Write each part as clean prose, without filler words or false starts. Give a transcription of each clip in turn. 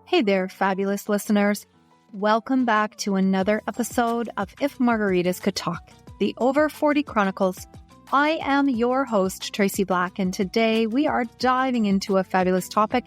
Hey there, fabulous listeners. Welcome back to another episode of If Margaritas Could Talk, the Over 40 Chronicles. I am your host, Tracy Black, and today we are diving into a fabulous topic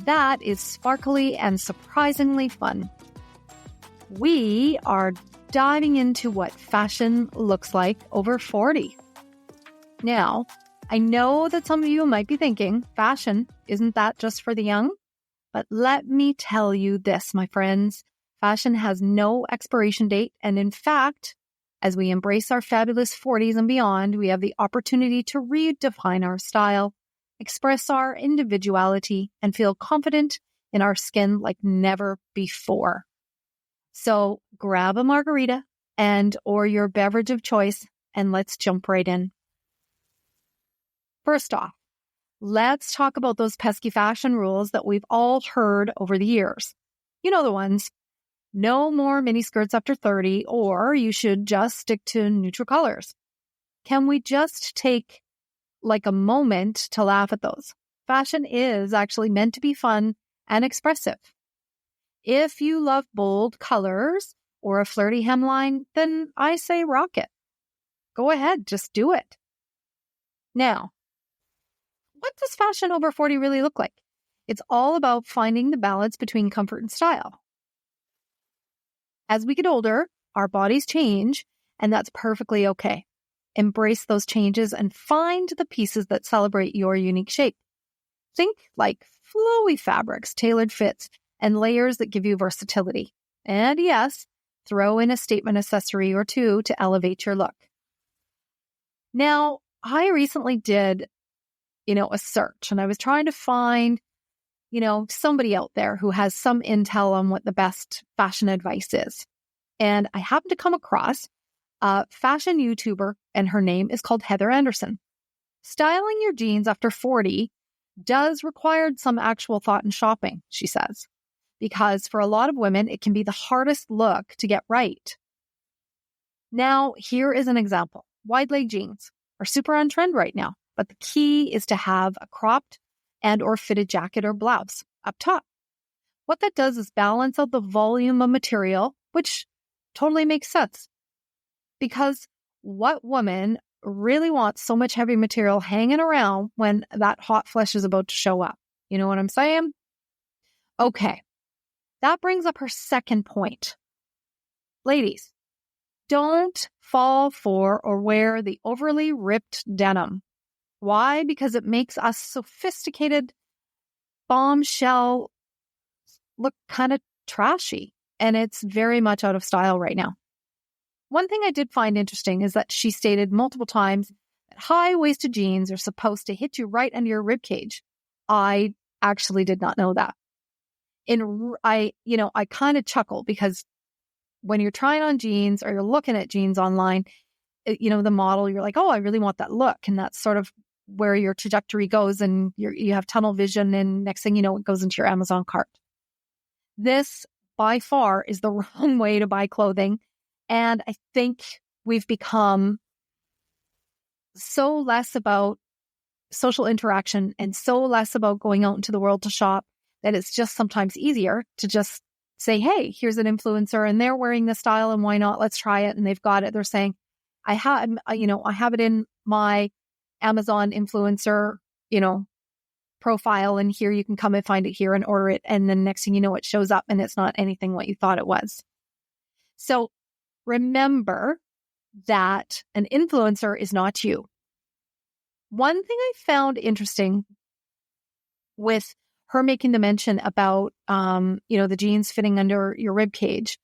that is sparkly and surprisingly fun. We are diving into what fashion looks like over 40. Now, I know that some of you might be thinking, fashion, isn't that just for the young? But let me tell you this, my friends, fashion has no expiration date. And in fact, as we embrace our fabulous 40s and beyond, we have the opportunity to redefine our style, express our individuality, and feel confident in our skin like never before. So grab a margarita or your beverage of choice, and let's jump right in. First off, let's talk about those pesky fashion rules that we've all heard over the years. You know the ones. No more miniskirts after 30, or you should just stick to neutral colors. Can we just take like a moment to laugh at those? Fashion is actually meant to be fun and expressive. If you love bold colors or a flirty hemline, then I say rock it. Go ahead, just do it. Now, what does fashion over 40 really look like? It's all about finding the balance between comfort and style. As we get older, our bodies change, and that's perfectly okay. Embrace those changes and find the pieces that celebrate your unique shape. Think like flowy fabrics, tailored fits, and layers that give you versatility. And yes, throw in a statement accessory or two to elevate your look. Now, I recently did a search, and I was trying to find, somebody out there who has some intel on what the best fashion advice is. And I happened to come across a fashion YouTuber, and her name is called Heather Anderson. Styling your jeans after 40 does require some actual thought and shopping, she says, because for a lot of women, it can be the hardest look to get right. Now, here is an example. Wide leg jeans are super on trend right now. But the key is to have a cropped and or fitted jacket or blouse up top. What that does is balance out the volume of material, which totally makes sense. Because what woman really wants so much heavy material hanging around when that hot flesh is about to show up? You know what I'm saying? Okay, that brings up her second point. Ladies, don't fall for or wear the overly ripped denim. Why? Because it makes us sophisticated bombshell look kind of trashy, and it's very much out of style right now. One thing I did find interesting is that she stated multiple times that high-waisted jeans are supposed to hit you right under your ribcage. I actually did not know that. I kind of chuckle because when you're trying on jeans or you're looking at jeans online, the model, you're like, oh, I really want that look. And that's sort of where your trajectory goes, and you have tunnel vision, and next thing you know, it goes into your Amazon cart. This, by far, is the wrong way to buy clothing. And I think we've become so less about social interaction and so less about going out into the world to shop that it's just sometimes easier to just say, hey, here's an influencer and they're wearing this style and why not? Let's try it. And they've got it. They're saying, I have it in my Amazon influencer, profile, and here you can come and find it here and order it. And then next thing you know, it shows up and it's not anything what you thought it was. So remember that an influencer is not you. One thing I found interesting with her making the mention about, the jeans fitting under your rib cage,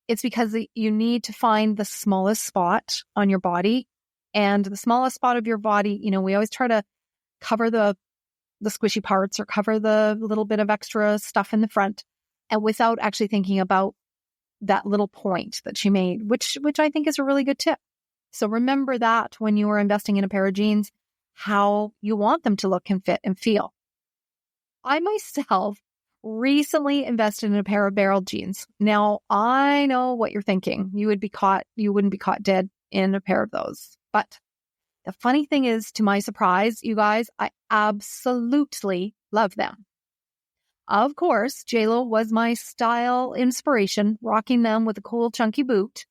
it's because you need to find the smallest spot on your body. And the smallest spot of your body, we always try to cover the squishy parts or cover the little bit of extra stuff in the front, and without actually thinking about that little point that she made, which I think is a really good tip. So remember that when you are investing in a pair of jeans, how you want them to look and fit and feel. I myself recently invested in a pair of barrel jeans. Now, I know what you're thinking. You wouldn't be caught dead in a pair of those. But the funny thing is, to my surprise, you guys, I absolutely love them. Of course, JLo was my style inspiration, rocking them with a cool chunky boot.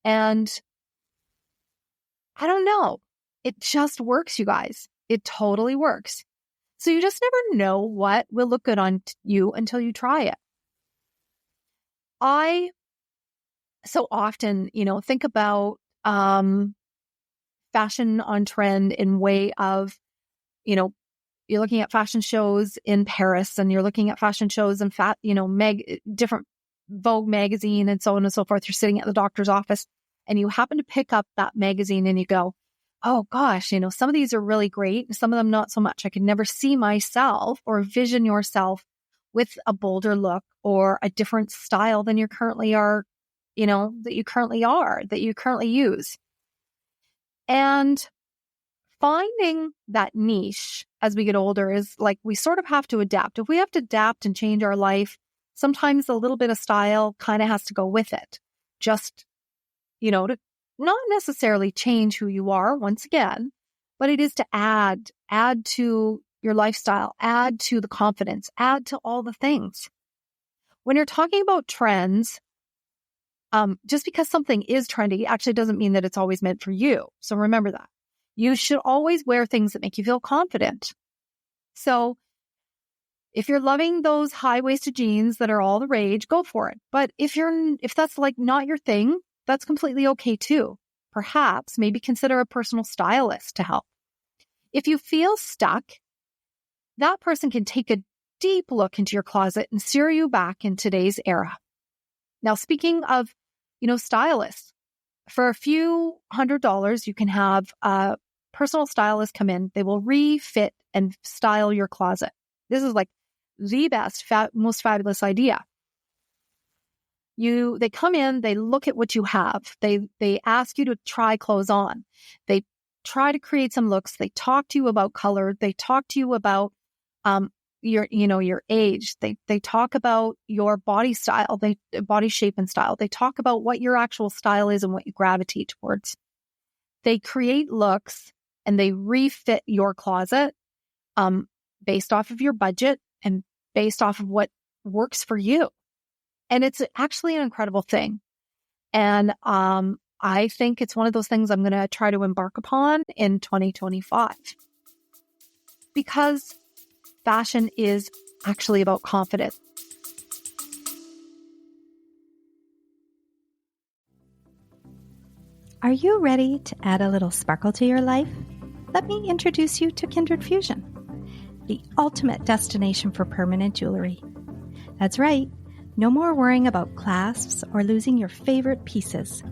And I don't know. It just works, you guys. It totally works. So you just never know what will look good on you until you try it. I so often, think about fashion on trend in way of, you're looking at fashion shows in Paris and you're looking at fashion shows and different Vogue magazine and so on and so forth. You're sitting at the doctor's office and you happen to pick up that magazine and you go, oh gosh, some of these are really great. Some of them not so much. I could never see myself or vision yourself with a bolder look or a different style than you currently are, that you currently use. And finding that niche as we get older is like, we sort of have to adapt. If we have to adapt and change our life, sometimes a little bit of style kind of has to go with it. Just, to not necessarily change who you are once again, but it is to add to your lifestyle, add to the confidence, add to all the things. When you're talking about trends, just because something is trendy actually doesn't mean that it's always meant for you. So remember that. You should always wear things that make you feel confident. So if you're loving those high-waisted jeans that are all the rage, go for it. But if that's like not your thing, that's completely okay too. Perhaps maybe consider a personal stylist to help. If you feel stuck, that person can take a deep look into your closet and steer you back in today's era. Now, speaking of, stylists, for a few $100s, you can have a personal stylist come in. They will refit and style your closet. This is like the best, most fabulous idea. They come in, they look at what you have. They ask you to try clothes on. They try to create some looks. They talk to you about color. They talk to you about your age. They talk about your body style, body shape and style. They talk about what your actual style is and what you gravitate towards. They create looks and they refit your closet based off of your budget and based off of what works for you. And it's actually an incredible thing. And I think it's one of those things I'm going to try to embark upon in 2025. Because fashion is actually about confidence. Are you ready to add a little sparkle to your life? Let me introduce you to Kindred Fusion, the ultimate destination for permanent jewelry. That's right. No more worrying about clasps or losing your favorite pieces.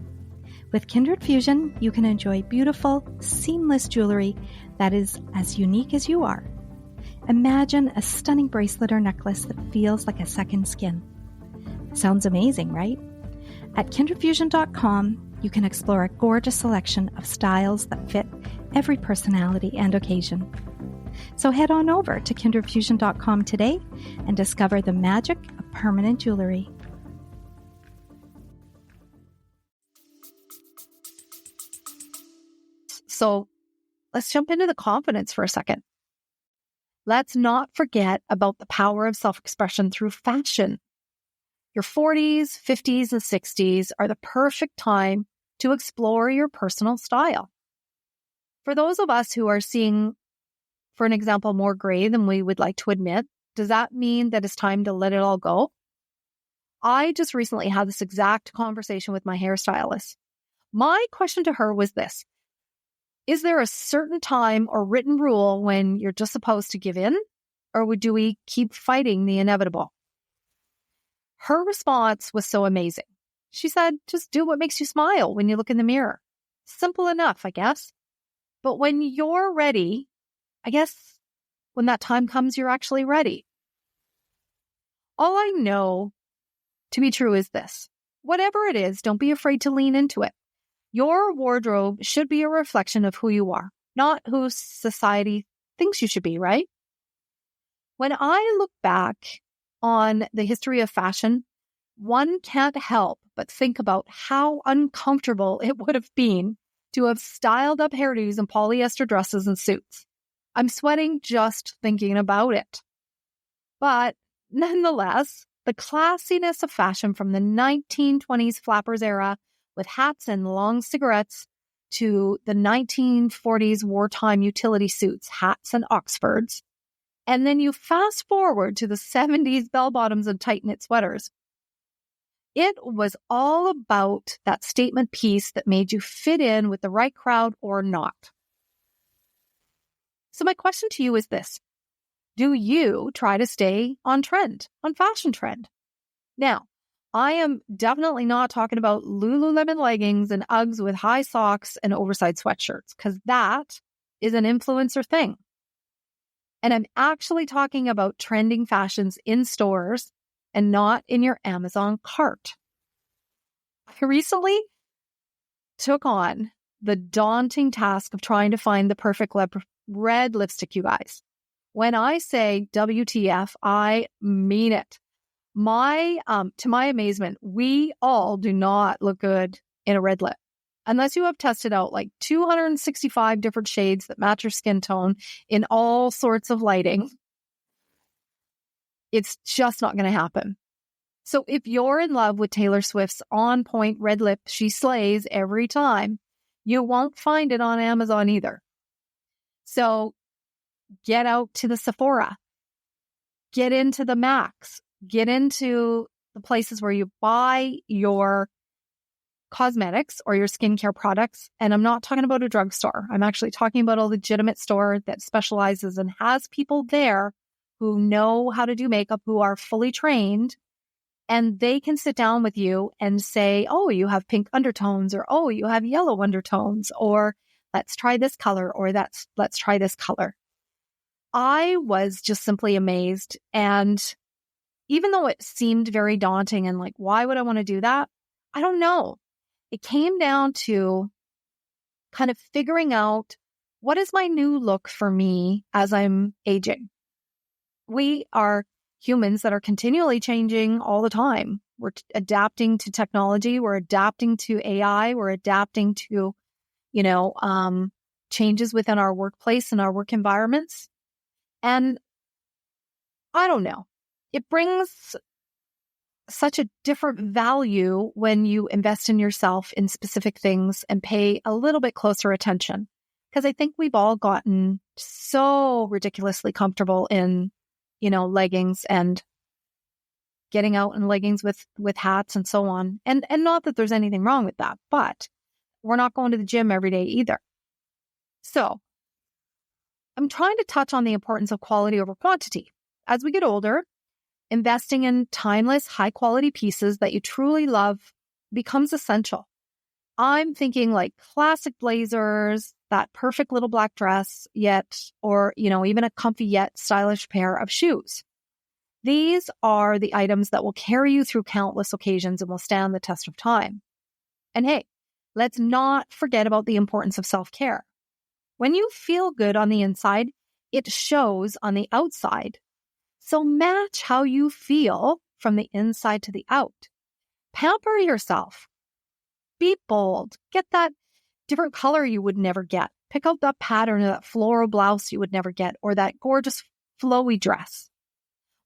With Kindred Fusion, you can enjoy beautiful, seamless jewelry that is as unique as you are. Imagine a stunning bracelet or necklace that feels like a second skin. Sounds amazing, right? At kindredfusion.com, you can explore a gorgeous selection of styles that fit every personality and occasion. So head on over to kindredfusion.com today and discover the magic of permanent jewelry. So let's jump into the confidence for a second. Let's not forget about the power of self-expression through fashion. Your 40s, 50s, and 60s are the perfect time to explore your personal style. For those of us who are seeing, for an example, more gray than we would like to admit, does that mean that it's time to let it all go? I just recently had this exact conversation with my hairstylist. My question to her was this: is there a certain time or written rule when you're just supposed to give in, or do we keep fighting the inevitable? Her response was so amazing. She said, just do what makes you smile when you look in the mirror. Simple enough, I guess. But when you're ready, I guess when that time comes, you're actually ready. All I know to be true is this: whatever it is, don't be afraid to lean into it. Your wardrobe should be a reflection of who you are, not who society thinks you should be, right? When I look back on the history of fashion, one can't help but think about how uncomfortable it would have been to have styled up hairdos and polyester dresses and suits. I'm sweating just thinking about it. But Nonetheless, the classiness of fashion from the 1920s flappers era with hats and long cigarettes to the 1940s wartime utility suits, hats and Oxfords. And then you fast forward to the 70s bell-bottoms and tight-knit sweaters. It was all about that statement piece that made you fit in with the right crowd or not. So my question to you is this. Do you try to stay on trend, on fashion trend? Now, I am definitely not talking about Lululemon leggings and Uggs with high socks and oversized sweatshirts, because that is an influencer thing. And I'm actually talking about trending fashions in stores and not in your Amazon cart. I recently took on the daunting task of trying to find the perfect red lipstick, you guys. When I say WTF, I mean it. To my amazement, we all do not look good in a red lip. Unless you have tested out like 265 different shades that match your skin tone in all sorts of lighting, it's just not going to happen. So if you're in love with Taylor Swift's on-point red lip, she slays every time, you won't find it on Amazon either. So get out to the Sephora, get into the Max, get into the places where you buy your cosmetics or your skincare products. And I'm not talking about a drugstore. I'm actually talking about a legitimate store that specializes and has people there who know how to do makeup, who are fully trained, and they can sit down with you and say, oh, you have pink undertones, or oh, you have yellow undertones, or let's try this color, or let's try this color. I was just simply amazed. And even though it seemed very daunting and like, why would I want to do that? I don't know. It came down to kind of figuring out what is my new look for me as I'm aging. We are humans that are continually changing all the time. We're adapting to technology. We're adapting to AI. We're adapting to, changes within our workplace and our work environments. And I don't know. It brings such a different value when you invest in yourself in specific things and pay a little bit closer attention. Because I think we've all gotten so ridiculously comfortable in, leggings and getting out in leggings with hats and so on. And not that there's anything wrong with that, but we're not going to the gym every day either. So I'm trying to touch on the importance of quality over quantity. As we get older, investing in timeless, high-quality pieces that you truly love becomes essential. I'm thinking like classic blazers, that perfect little black dress, or even a comfy yet stylish pair of shoes. These are the items that will carry you through countless occasions and will stand the test of time. And hey, let's not forget about the importance of self-care. When you feel good on the inside, it shows on the outside. So match how you feel from the inside to the out. Pamper yourself. Be bold. Get that different color you would never get. Pick out that pattern or that floral blouse you would never get, or that gorgeous flowy dress.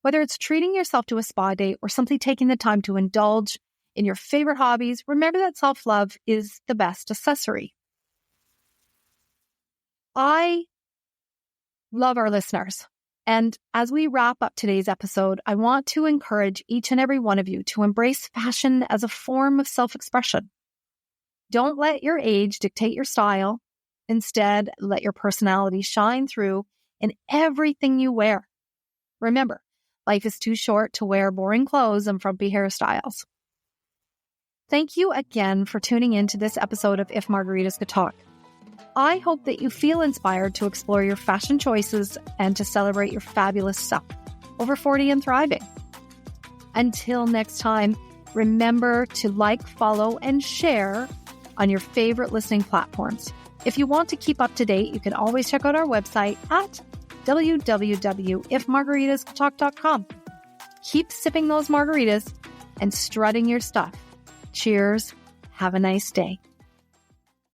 Whether it's treating yourself to a spa day or simply taking the time to indulge in your favorite hobbies, remember that self-love is the best accessory. I love our listeners. And as we wrap up today's episode, I want to encourage each and every one of you to embrace fashion as a form of self-expression. Don't let your age dictate your style. Instead, let your personality shine through in everything you wear. Remember, life is too short to wear boring clothes and frumpy hairstyles. Thank you again for tuning in to this episode of If Margaritas Could Talk. I hope that you feel inspired to explore your fashion choices and to celebrate your fabulous self, over 40 and thriving. Until next time, remember to like, follow, and share on your favorite listening platforms. If you want to keep up to date, you can always check out our website at www.ifmargaritastalk.com. Keep sipping those margaritas and strutting your stuff. Cheers. Have a nice day.